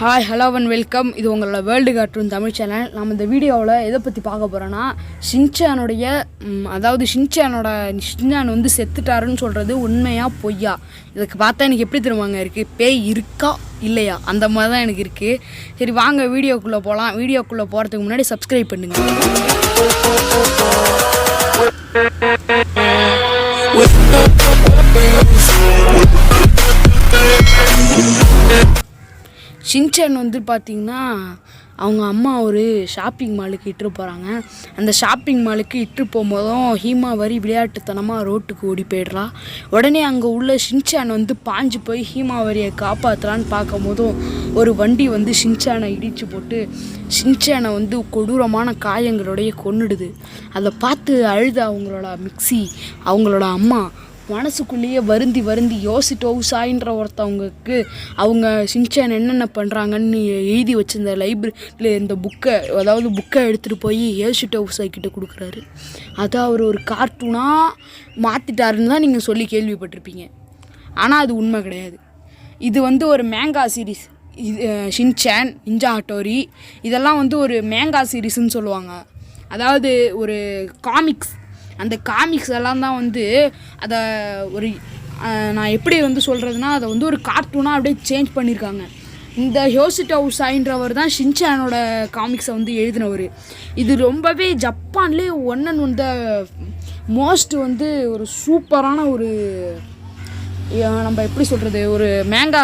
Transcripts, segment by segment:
Hi hello and welcome. இது உங்களோட world cartoon Tamil channel. நம்ம இந்த வீடியோவில் எதை பற்றி பார்க்க போகிறோன்னா ஷின்சான் வந்து செத்துட்டாருன்னு சொல்கிறது உண்மையா பொய்யா? இதுக்கு பார்த்தா எனக்கு எப்படி திரும்பாங்க இருக்குது, பேய் இருக்கா இல்லையா அந்த மாதிரி தான் எனக்கு இருக்குது. சரி வாங்க வீடியோக்குள்ளே போகலாம். வீடியோக்குள்ளே போகிறதுக்கு முன்னாடி சப்ஸ்கிரைப் பண்ணுங்கள். ஷின்சான் வந்து பார்த்திங்கன்னா அவங்க அம்மா ஒரு ஷாப்பிங் மாலுக்கு இட்டு போகிறாங்க. அந்த ஷாப்பிங் மாலுக்கு இட்டு போகும்போதும் ஹீமாவரி விளையாட்டுத்தனமாக ரோட்டுக்கு ஓடி போய்ட்றா. உடனே அங்கே உள்ள ஷின்சான் வந்து பாஞ்சு போய் ஹீமாவரியை காப்பாற்றலான்னு பார்க்கும் போதும் ஒரு வண்டி வந்து ஷின்சானை இடித்து போட்டு ஷின்சானை வந்து கொடூரமான காயங்களோடைய கொன்னுடுது. அதை பார்த்து அழுத அவங்களோட மிக்ஸி அவங்களோட அம்மா மனசுக்குள்ளேயே வருந்தி யோசிட்டோவுசாயின்ற ஒருத்தவங்களுக்கு அவங்க ஷின்சான் என்னென்ன பண்ணுறாங்கன்னு எழுதி வச்சிருந்த லைப்ரரியில் இந்த புக்கை எடுத்துகிட்டு போய் யோசிட்டோவுசாய் கிட்ட கொடுக்குறாரு. அதை அவர் ஒரு கார்ட்டூனாக மாற்றிட்டாருன்னு தான் நீங்கள் சொல்லி கேள்விப்பட்டிருப்பீங்க. ஆனால் அது உண்மை கிடையாது. இது வந்து ஒரு மேங்கா சீரீஸ். இது ஷின்சான், நிஞ்சா ஹட்டோரி இதெல்லாம் வந்து ஒரு மேங்கா சீரீஸ்ன்னு சொல்லுவாங்க. அதாவது ஒரு காமிக்ஸ். அந்த காமிக்ஸ் எல்லாம் தான் வந்து அதை ஒரு நான் எப்படி வந்து சொல்கிறதுனா அதை வந்து ஒரு கார்ட்டூனாக அப்படியே சேஞ்ச் பண்ணியிருக்காங்க. இந்த யோசிட்டோவுசாயின்றவர் தான் ஷின்சானோட காமிக்ஸை வந்து எழுதினவர். இது ரொம்பவே ஜப்பான்லேயே ஒன் மோஸ்ட் வந்து ஒரு சூப்பரான ஒரு நம்ம எப்படி சொல்கிறது, ஒரு மேங்கா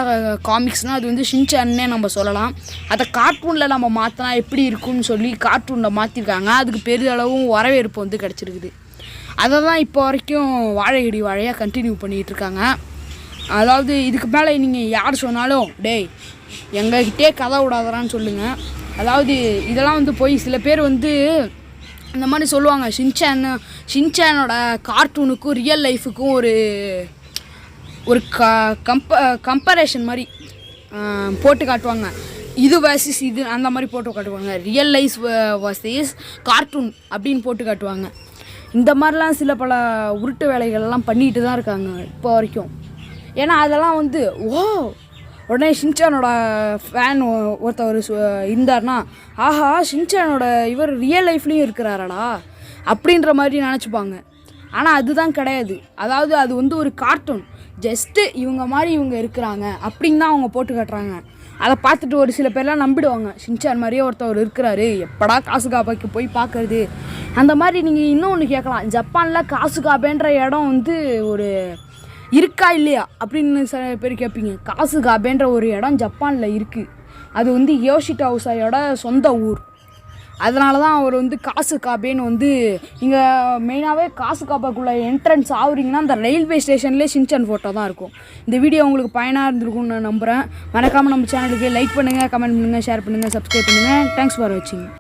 காமிக்ஸ்னால் அது வந்து ஷின்சான்னே நம்ம சொல்லலாம். அதை கார்ட்டூனில் நம்ம மாற்றினா எப்படி இருக்குன்னு சொல்லி கார்ட்டூனில் மாற்றிருக்காங்க. அதுக்கு பெரிதளவும் வரவேற்பு வந்து கிடச்சிருக்குது. அதை தான் இப்போ வரைக்கும் வாழையடி வாழையாக கண்டினியூ பண்ணிகிட்ருக்காங்க. அதாவது இதுக்கு மேலே நீங்கள் யார் சொன்னாலும் டேய் எங்ககிட்டே கதை விடாதரான்னு சொல்லுங்கள். அதாவது இதெல்லாம் வந்து போய் சில பேர் வந்து இந்த மாதிரி சொல்லுவாங்க. ஷின்சானோட கார்ட்டூனுக்கும் ரியல் லைஃபுக்கும் ஒரு கம்பேரிஷன் மாதிரி போட்டு காட்டுவாங்க. இது வர்சஸ் இது அந்த மாதிரி போட்டு காட்டுவாங்க. ரியல் லைஃப் வர்சஸ் கார்ட்டூன் அப்படின்னு போட்டு காட்டுவாங்க. இந்த மாதிரிலாம் சில பல உருட்டு வேலைகள்லாம் பண்ணிட்டு தான் இருக்காங்க இப்போ வரைக்கும். ஏன்னா அதெல்லாம் வந்து உடனே ஷின்சானோட ஃபேன் ஒருத்தவர் இருந்தார்னா ஆஹா ஷின்சானோட இவர் ரியல் லைஃப்லேயும் இருக்கிறாரடா அப்படின்ற மாதிரி நினச்சிப்பாங்க. ஆனால் அதுதான் கிடையாது. அதாவது அது வந்து ஒரு கார்ட்டூன். ஜஸ்ட்டு இவங்க இருக்கிறாங்க அப்படின்னு தான் அவங்க போட்டு காட்டுறாங்க. அதை பார்த்துட்டு ஒரு சில பேர்லாம் நம்பிடுவாங்க. ஷின்சான் மாதிரியே ஒருத்தவர் இருக்கிறாரு, எப்படா காசுகாபாய்க்கு போய் பார்க்குறது. அந்த மாதிரி நீங்கள் இன்னொன்று கேட்கலாம். ஜப்பானில் காசுகாபேன்ற இடம் வந்து ஒரு இருக்கா இல்லையா அப்படின்னு சில பேர் கேட்பீங்க. காசுகாபேன்ற ஒரு இடம் ஜப்பானில் இருக்குது. அது வந்து யோசிட்டோவுசாயோட சொந்த ஊர். அதனால தான் அவர் வந்து காசுகாபேன்னு வந்து இங்கே மெயினாகவே காசுகாபாக்குள்ளே என்ட்ரன்ஸ் ஆகுறீங்கன்னா அந்த ரயில்வே ஸ்டேஷன்லேயே ஷின்சான் ஃபோட்டோ தான் இருக்கும். இந்த வீடியோ உங்களுக்கு பயனாக இருந்திருக்கும்னு நான் நம்புகிறேன். மறக்காமல் நம்ம சேனலுக்கு லைக் பண்ணுங்கள், கமெண்ட் பண்ணுங்கள், ஷேர் பண்ணுங்கள், சப்ஸ்கிரைப் பண்ணுங்கள். தேங்க்ஸ் ஃபார் வாட்சிங்.